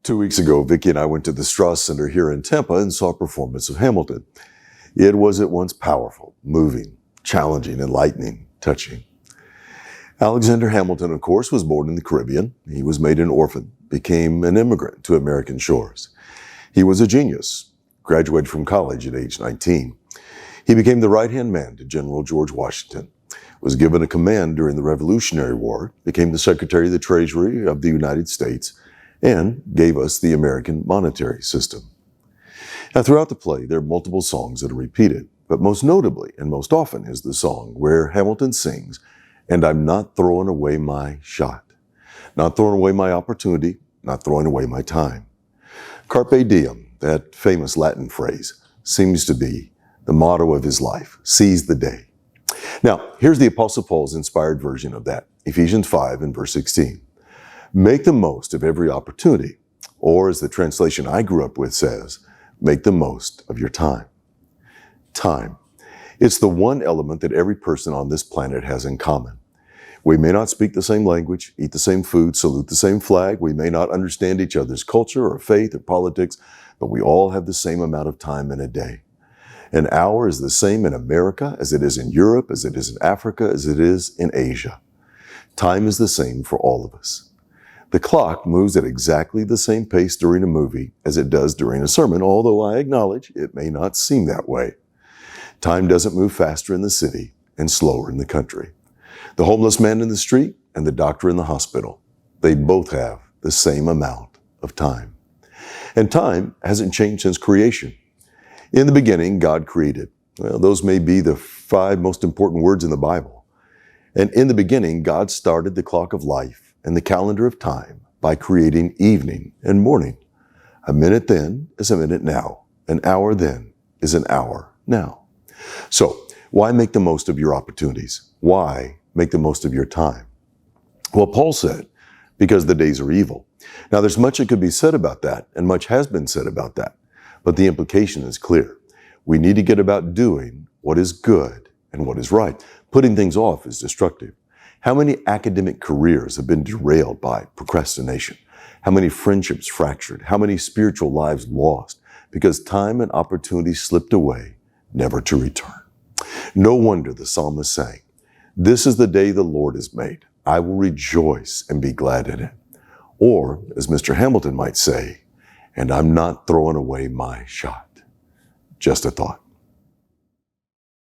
2 weeks ago, Vicki and I went to the Strauss Center here in Tampa and saw a performance of Hamilton. It was at once powerful, moving, challenging, enlightening, touching. Alexander Hamilton, of course, was born in the Caribbean. He was made an orphan, became an immigrant to American shores. He was a genius, graduated from college at age 19. He became the right-hand man to General George Washington, was given a command during the Revolutionary War, became the Secretary of the Treasury of the United States, and gave us the American monetary system. Now, throughout the play, there are multiple songs that are repeated, but most notably and most often is the song where Hamilton sings, "And I'm not throwing away my shot, not throwing away my opportunity, not throwing away my time." Carpe diem, that famous Latin phrase, seems to be the motto of his life, seize the day. Now, here's the Apostle Paul's inspired version of that, Ephesians 5 and verse 16. Make the most of every opportunity, or as the translation I grew up with says, make the most of your time. Time. It's the one element that every person on this planet has in common. We may not speak the same language, eat the same food, salute the same flag. We may not understand each other's culture or faith or politics, but we all have the same amount of time in a day. An hour is the same in America as it is in Europe, as it is in Africa, as it is in Asia. Time is the same for all of us. The clock moves at exactly the same pace during a movie as it does during a sermon, although I acknowledge it may not seem that way. Time doesn't move faster in the city and slower in the country. The homeless man in the street and the doctor in the hospital, they both have the same amount of time. And time hasn't changed since creation. In the beginning, God created. Well, those may be the 5 most important words in the Bible. And in the beginning, God started the clock of life and the calendar of time by creating evening and morning. A minute then is a minute now. An hour then is an hour now. So, why make the most of your opportunities? Why make the most of your time? Well, Paul said, because the days are evil. Now, there's much that could be said about that, and much has been said about that. But the implication is clear. We need to get about doing what is good and what is right. Putting things off is destructive. How many academic careers have been derailed by procrastination? How many friendships fractured? How many spiritual lives lost because time and opportunity slipped away, never to return? No wonder the psalmist sang, "This is the day the Lord has made. I will rejoice and be glad in it." Or, as Mr. Hamilton might say, "And I'm not throwing away my shot." Just a thought.